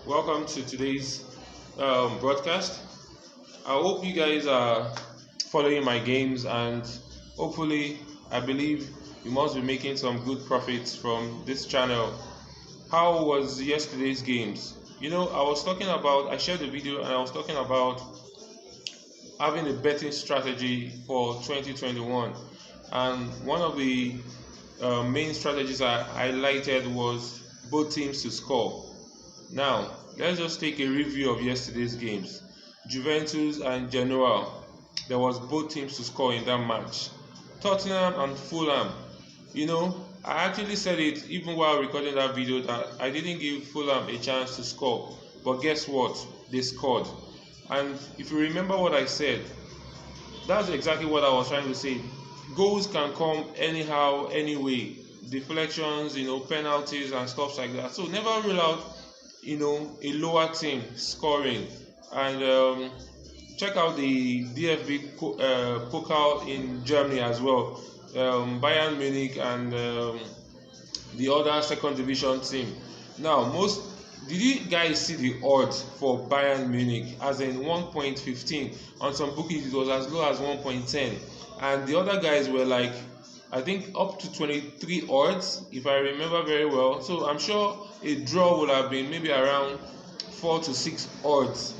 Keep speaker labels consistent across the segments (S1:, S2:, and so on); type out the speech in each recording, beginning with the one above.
S1: Welcome to today's broadcast. I hope you guys are following my games, and hopefully, I believe you must be making some good profits from this channel. How was yesterday's games? I shared the video and I was talking about having a betting strategy for 2021, and one of the main strategies I highlighted was both teams to score. Now, let's just take a review of yesterday's games. Juventus and Genoa, there was both teams to score in that match. Tottenham and Fulham, I actually said it even while recording that video that I didn't give Fulham a chance to score. But guess what? They scored. And if you remember what I said, that's exactly what I was trying to say. Goals can come anyhow, anyway. Deflections, penalties and stuff like that. So never rule out, a lower team scoring. And check out the DFB Pokal in Germany as well. Bayern Munich and the other second division team. Now, did you guys see the odds for Bayern Munich as in 1.15? On some bookies it was as low as 1.10, and the other guys were like, I think, up to 23 odds if I remember very well. So I'm sure a draw would have been maybe around 4 to 6 odds.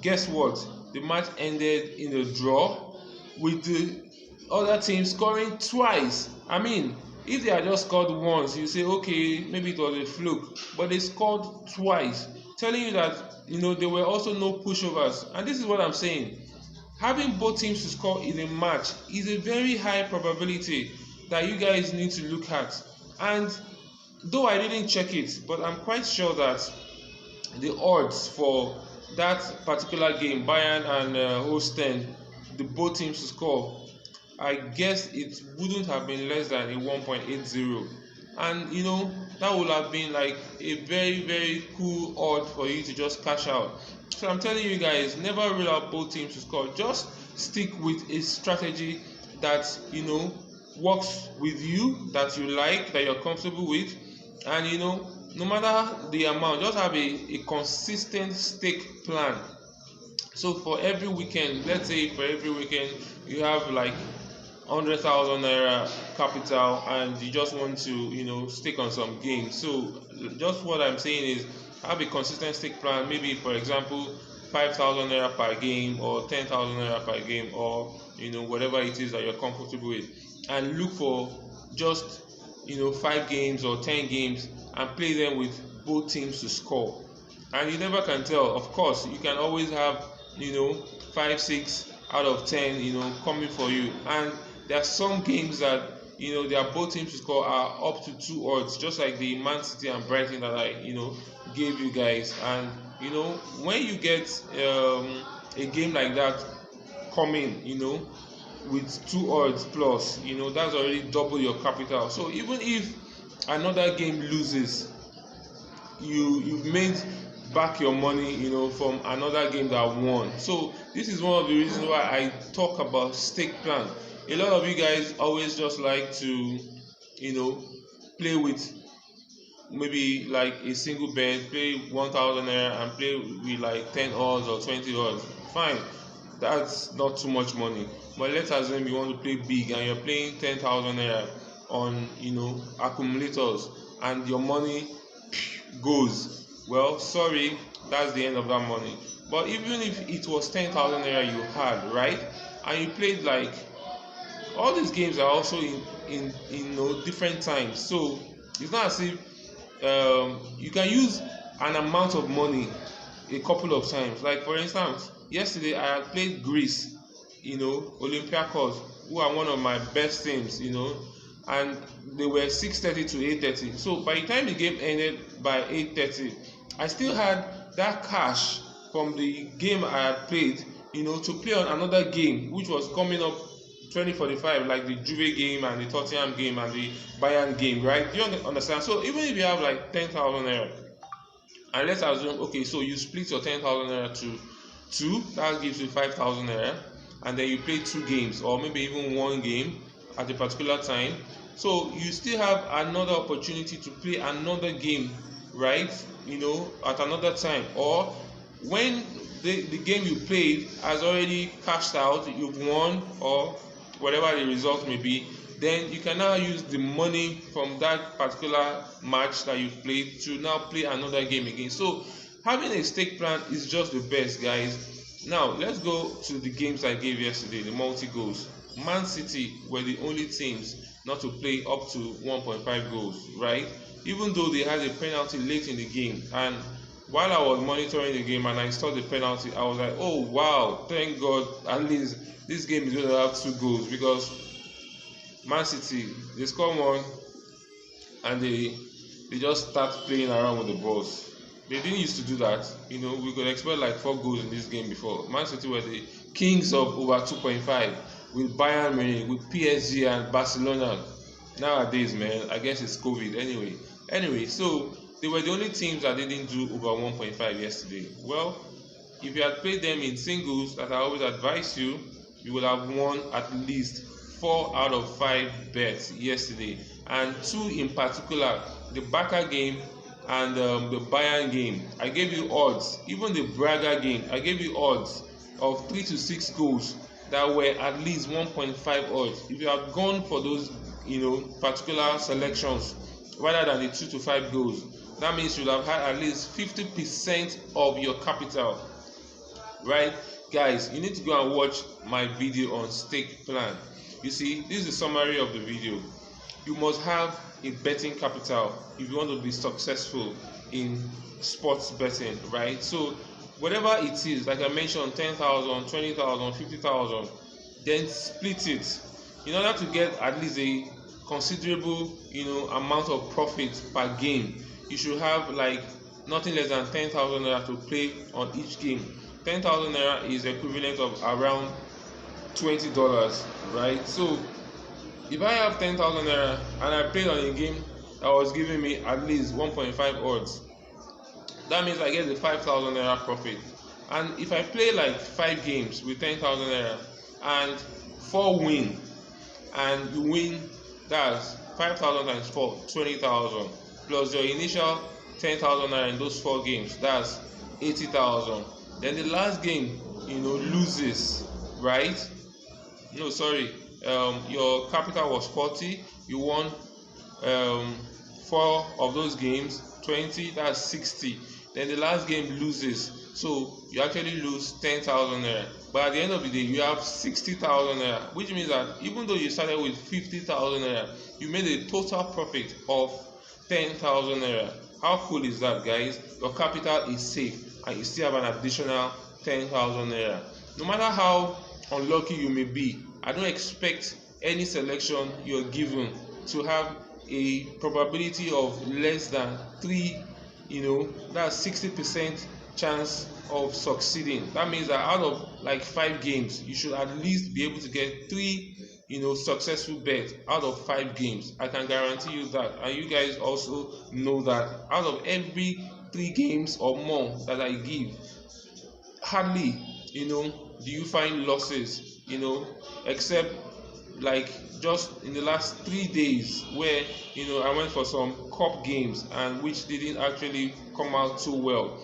S1: Guess what? The match ended in a draw with the other team scoring twice. I mean, if they had just scored once, you say, okay, maybe it was a fluke, but they scored twice, telling you that there were also no pushovers. And this is what I'm saying: having both teams to score in a match is a very high probability that you guys need to look at. And though I didn't check it, but I'm quite sure that the odds for that particular game, Bayern and Holstein, the both teams to score, I guess it wouldn't have been less than a 1.80. And that would have been like a very, very cool odd for you to just cash out. So I'm telling you guys, never rule out both teams to score. Just stick with a strategy that works with you, that you like, that you're comfortable with. And no matter the amount, just have a consistent stake plan. So for every weekend, let's say for every weekend you have like 100,000 naira capital and you just want to stick on some games. So just what I'm saying is, have a consistent stake plan. Maybe, for example, 5,000 naira per game or 10,000 naira per game, or whatever it is that you're comfortable with, and look for just 5 games or 10 games and play them with both teams to score. And you never can tell. Of course, you can always have 5, 6 out of 10 coming for you. And there are some games that they are both teams to score are up to 2 odds, just like the Man City and Brighton that I gave you guys. And when you get a game like that coming with 2 odds plus, that's already double your capital. So even if another game loses, you've made back your money from another game that won. So this is one of the reasons why I talk about stake plan. A lot of you guys always just like to play with maybe like a single bet, play 1,000 naira and play with like 10 odds or 20 odds. Fine, that's not too much money. But let's assume you want to play big and you're playing 10,000 naira on accumulators, and your money goes. Well, sorry, that's the end of that money. But even if it was 10,000 naira you had, right, and you played like, all these games are also in different times, so it's not as if you can use an amount of money a couple of times. Like, for instance, yesterday I had played Greece, Olympiacos, who are one of my best teams, and they were 6:30 to 8:30. So by the time the game ended by 8:30, I still had that cash from the game I had played, to play on another game which was coming up 2045, like the Juve game and the Tottenham game and the Bayern game, right? Do you understand? So even if you have like 10,000 naira, and let's assume, okay, so you split your 10,000 naira to 2, that gives you 5,000 naira, and then you play 2 games or maybe even 1 game at a particular time. So you still have another opportunity to play another game right? At another time, or when the game you played has already cashed out, you've won, or whatever the result may be, then you can now use the money from that particular match that you've played to now play another game again. So having a stake plan is just the best, guys. Now let's go to the games I gave yesterday, the multi goals. Man City were the only teams not to play up to 1.5 goals, right? Even though they had a penalty late in the game, and while I was monitoring the game and I saw the penalty, I was like, oh wow, thank God, at least this game is going to have 2 goals, because Man City, they score one and they just start playing around with the balls. They didn't used to do that. We could expect like 4 goals in this game before. Man City were the kings of over 2.5 with Bayern Munich, with PSG and Barcelona. Nowadays, man, I guess it's COVID anyway. So they were the only teams that didn't do over 1.5 yesterday. Well, if you had played them in singles, that I always advise you, you will have won at least 4 out of 5 bets yesterday, and 2 in particular, the Barca game and the Bayern game. I gave you odds. Even the Braga game, I gave you odds of 3 to 6 goals that were at least 1.5 odds. If you have gone for those particular selections rather than the 2 to 5 goals, that means you have had at least 50% of your capital, right? Guys, you need to go and watch my video on stake plan. You see, this is a summary of the video. You must have a betting capital if you want to be successful in sports betting, right? So whatever it is, like I mentioned, 10,000, 20,000, 50,000, then split it in order to get at least a considerable amount of profit per game. You should have like nothing less than 10,000 naira to play on each game. 10,000 naira is equivalent of around $20, right? So if I have 10,000 naira and I played on a game that was giving me at least 1.5 odds, that means I get the 5,000 naira profit. And if I play like 5 games with 10,000 naira and 4 win, and you win, that's 5,000 times 4, 20,000, plus your initial 10,000 naira in those 4 games, that's 80,000. Then the last game loses, right? No, sorry, your capital was 40, you won 4 of those games, 20, that's 60. Then the last game loses, so you actually lose 10,000 naira. But at the end of the day, you have 60,000 naira, which means that even though you started with 50,000 naira, you made a total profit of 10,000 naira. How cool is that, guys? Your capital is safe and you still have an additional 10,000 naira. No matter how unlucky you may be, I don't expect any selection you're given to have a probability of less than 3, that's 60% chance of succeeding. That means that out of like 5 games, you should at least be able to get 3 successful bets out of 5 games. I can guarantee you that, and you guys also know that out of every 3 games or more that I give, hardly do you find losses, except like just in the last 3 days where I went for some cup games and which didn't actually come out too well,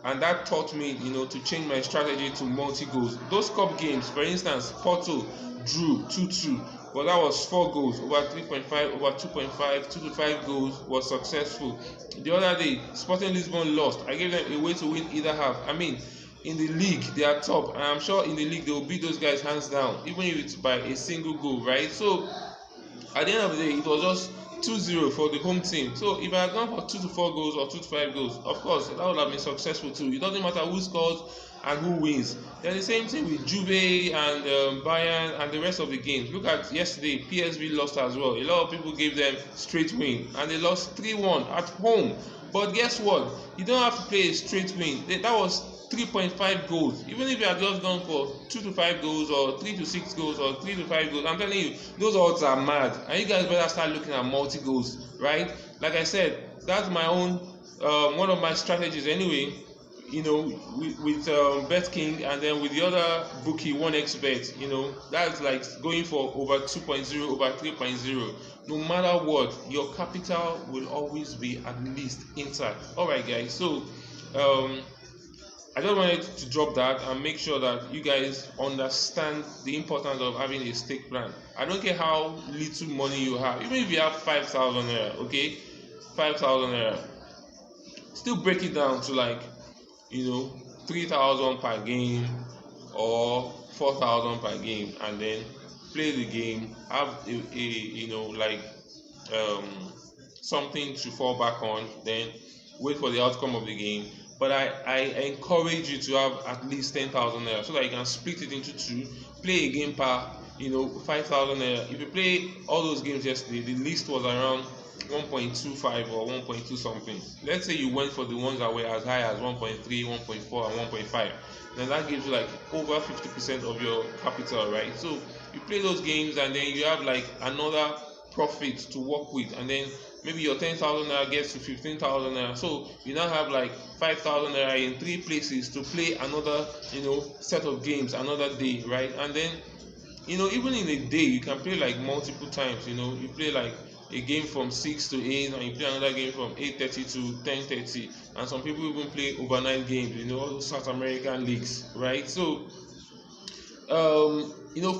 S1: and that taught me to change my strategy to multi goals. Those cup games, for instance, Porto drew 2-2, but that was 4 goals over 3.5, over 2.5, 2 to 5 goals was successful. The other day, Sporting Lisbon lost. I gave them a way to win either half. I mean, in the league they are top, and I'm sure in the league they will beat those guys hands down, even if it's by a single goal, right? So at the end of the day, it was just 2-0 for the home team. So if I had gone for 2 to 4 goals or 2 to 5 goals, of course that would have been successful too. It doesn't matter who scores and who wins. Then the same thing with Juve and Bayern and the rest of the games. Look at yesterday, PSV lost as well. A lot of people gave them straight win and they lost 3-1 at home. But guess what? You don't have to play a straight win. That was 3.5 goals. Even if you had just gone for 2 to 5 goals or 3 to 6 goals or 3 to 5 goals, I'm telling you, those odds are mad. And you guys better start looking at multi goals, right? Like I said, that's my own one of my strategies anyway. With BetKing, and then with the other bookie 1xBet, that's like going for over 2.0, over 3.0, no matter what, your capital will always be at least intact. All right, guys. So um, I just wanted to drop that and make sure that you guys understand the importance of having a stake plan. I don't care how little money you have, even if you have 5,000 naira, okay, 5,000 naira, still break it down to like 3,000 per game or 4,000 per game, and then play the game, have like um, something to fall back on, then wait for the outcome of the game. But I encourage you to have at least 10,000 naira so that you can split it into two, play a game per 5,000 naira. If you play all those games yesterday, the list was around 1.25 or 1.2 something. Let's say you went for the ones that were as high as 1.3, 1.4, and 1.5. Then that gives you like over 50% of your capital, right? So you play those games and then you have like another profit to work with, and then maybe your 10,000 naira gets to 15,000 naira. So you now have like 5,000 naira in three places to play another set of games another day, right? And then even in a day you can play like multiple times. You play like a game from 6 to 8, and you play another game from 8:30 to 10:30, and some people even play overnight games, all those South American leagues, right? So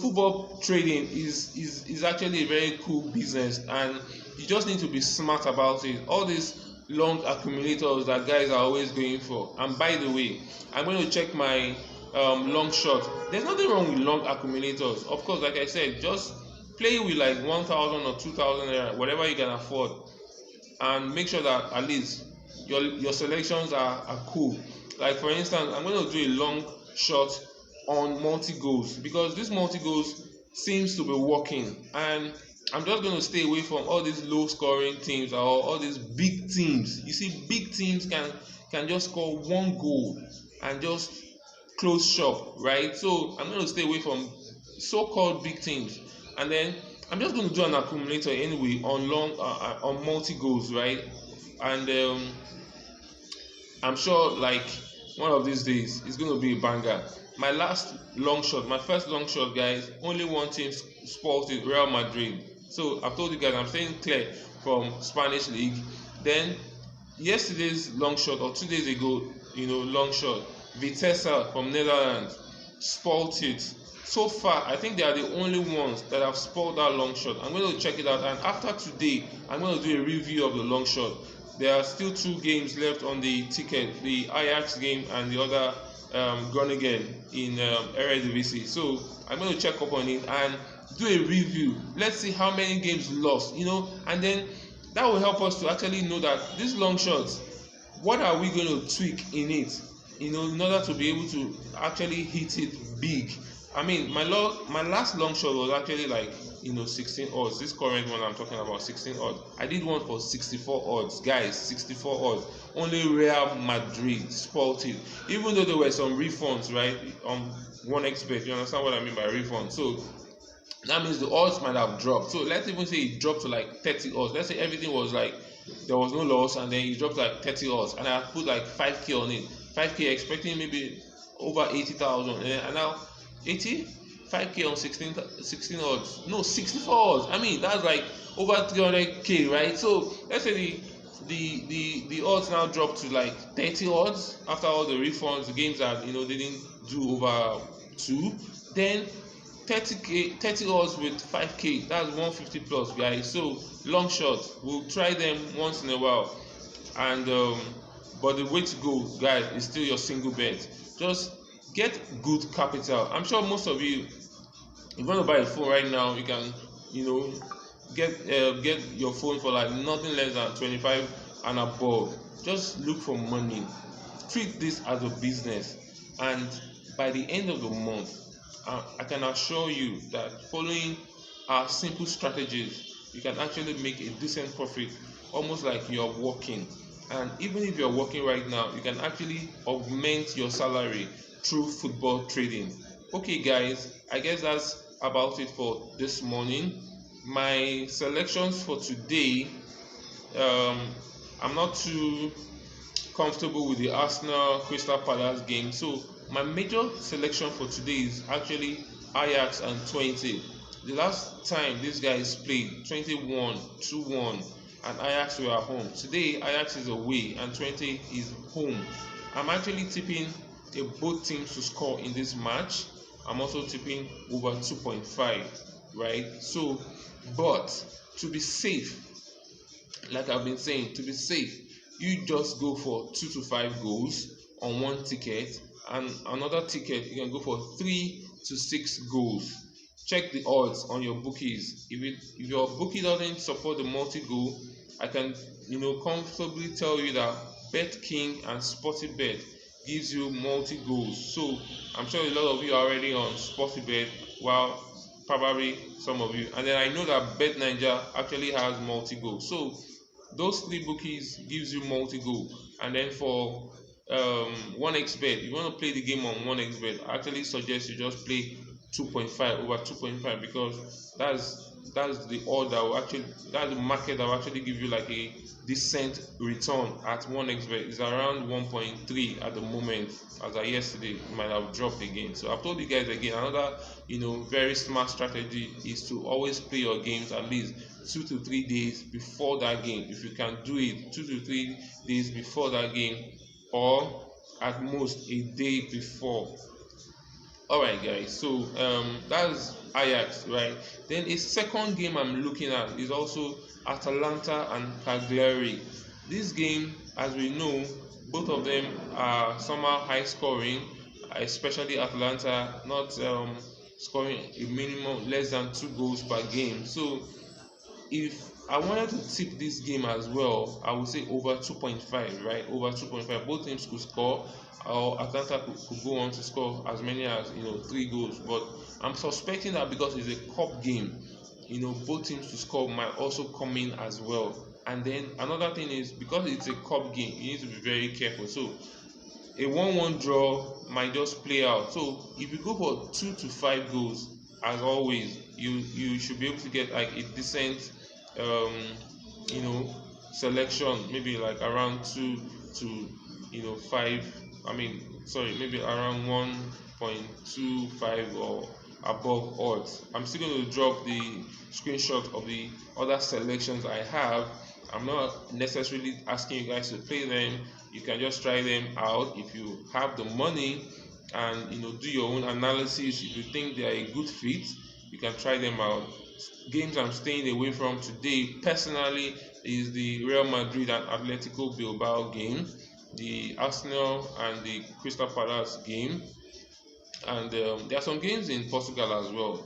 S1: football trading is actually a very cool business, and you just need to be smart about it. All these long accumulators that guys are always going for. And by the way, I'm going to check my long shot. There's nothing wrong with long accumulators. Of course, like I said, just play with like 1,000 or 2,000 naira, whatever you can afford, and make sure that at least your selections are cool. Like for instance, I'm going to do a long shot on multi goals because this multi goals seems to be working, and I'm just going to stay away from all these low scoring teams or all these big teams. You see, big teams can just score one goal and just close shop, right? So I'm going to stay away from so-called big teams, and then I'm just going to do an accumulator anyway on on multi goals, right? And I'm sure like one of these days it's going to be a banger. My first long shot, guys, only one team spoiled it, Real Madrid. So I've told you guys I'm staying clear from Spanish league. Then yesterday's long shot, or 2 days ago, long shot, Vitesse from Netherlands spoiled it. So far, I think they are the only ones that have spoiled that long shot. I'm going to check it out, and after today, I'm going to do a review of the long shot. There are still 2 games left on the ticket: the Ajax game and the other Groningen in Eredivisie. So I'm going to check up on it and do a review. Let's see how many games lost, and then that will help us to actually know that these long shots, what are we going to tweak in it, in order to be able to actually hit it big. I mean, my last long shot was actually like 16 odds. This current one I'm talking about, 16 odds. I did one for 64 odds, guys. 64 odds. Only Real Madrid spoiled it, even though there were some refunds, right? On 1xBet, you understand what I mean by refund? So that means the odds might have dropped. So let's even say it dropped to like 30 odds. Let's say everything was like there was no loss, and then it dropped to like 30 odds, and I put like 5k on it. 5k expecting maybe over 80,000, and now 5k on 16 odds. No, 64 odds. I mean, that's like over 300k, right? So let's say the odds now drop to like 30 odds after all the refunds, the games that they didn't do over 2. Then 30 odds with 5k, that's 150 plus, guys. So long shots, we'll try them once in a while, and but the way to go, guys, is still your single bet. Just get good capital. I'm sure most of you, if you want to buy a phone right now, you can get your phone for like nothing less than 25 and above. Just look for money, treat this as a business, and by the end of the month, I can assure you that following our simple strategies, you can actually make a decent profit, almost like you're working. And even if you're working right now, you can actually augment your salary through football trading. Okay, guys, I guess that's about it for this morning. My selections for today, I'm not too comfortable with the Arsenal Crystal Palace game, so my major selection for today is actually Ajax and 20. The last time these guys played, 21, 2-1, and Ajax were at home. Today, Ajax is away and 20 is home. I'm actually tipping both teams to score in this match. I'm also tipping over 2.5, right? So, but to be safe, like I've been saying, to be safe, you just go for 2 to 5 goals on one ticket, and another ticket you can go for 3 to 6 goals. Check the odds on your bookies. If your bookie doesn't support the multi-goal, I can comfortably tell you that BetKing and SportyBet gives you multi-goals. So I'm sure a lot of you are already on SportyBet, while probably some of you, and then I know that BetNaija actually has multi-goals. So those three bookies gives you multi-goal. And then for 1xBet, if you want to play the game on 1xBet, I actually suggest you just play 2.5 over 2.5, because that's the odd that will actually, that's the market that will actually give you like a decent return at 1xBet. It's around 1.3 at the moment. As of yesterday, it might have dropped again. So I've told you guys again, another very smart strategy is to always play your games at least 2 to 3 days before that game. If you can do it 2 to 3 days before that game, or at most a day before. Alright guys, so that's Ajax, right? Then a second game I'm looking at is also Atalanta and Cagliari. This game, as we know, both of them are somehow high scoring, especially Atalanta not scoring a minimum less than 2 goals per game. So if I wanted to tip this game as well, I would say over 2.5, right? Over 2.5. Both teams could score, or Atlanta could go on to score as many as 3 goals. But I'm suspecting that because it's a cup game, both teams to score might also come in as well. And then another thing is, because it's a cup game, you need to be very careful. So a 1-1 draw might just play out. So if you go for 2 to 5 goals, as always, you should be able to get like a decent selection, maybe like around 2 to 5. Maybe around 1.25 or above odds. I'm still going to drop the screenshot of the other selections I have. I'm not necessarily asking you guys to play them. You can just try them out if you have the money, and do your own analysis. If you think they are a good fit, you can try them out. Games I'm staying away from today personally is the Real Madrid and Atletico Bilbao game, the Arsenal and the Crystal Palace game, and there are some games in Portugal as well.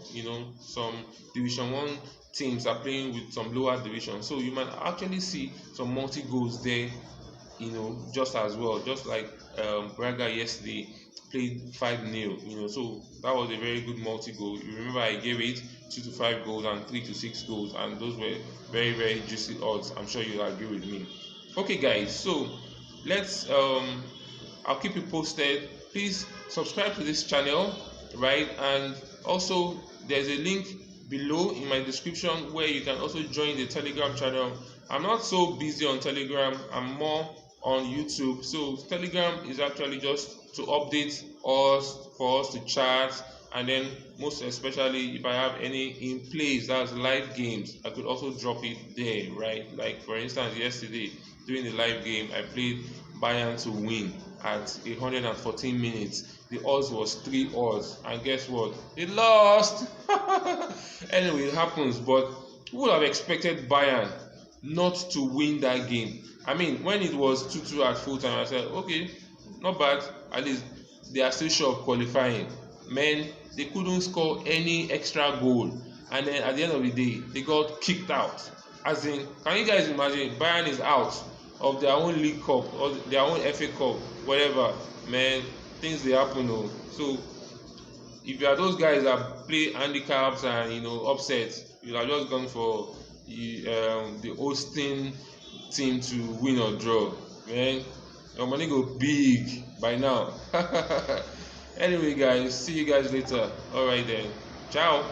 S1: Some Division 1 teams are playing with some lower division, so you might actually see some multi goals there, just as well, just like Braga yesterday played 5-0, so that was a very good multi goal. You remember I gave it 2 to 5 goals and 3 to 6 goals, and those were very, very juicy odds. I'm sure you'll agree with me. Okay guys, so let's I'll keep you posted. Please subscribe to this channel, right? And also there's a link below in my description where you can also join the Telegram channel. I'm not so busy on Telegram, I'm more on YouTube. So Telegram is actually just to update us, for us to chat, and then most especially if I have any in place, that's live games, I could also drop it there, right? Like for instance, yesterday during the live game I played Bayern to win at 114 minutes. The odds was 3 odds, and guess what? It lost. Anyway, it happens, but who would have expected Bayern not to win that game? When it was 2-2 at full time, I said, okay, not bad. At least they are still sure of qualifying. Man, they couldn't score any extra goal, and then at the end of the day, they got kicked out. As in, can you guys imagine? Bayern is out of their own League Cup or their own FA Cup, whatever. Man, things they happen. So if you are those guys that play handicaps and upsets, you have just gone for the hosting team to win or draw. Man, your money go big by now. Anyway guys, see you guys later. Alright then, ciao.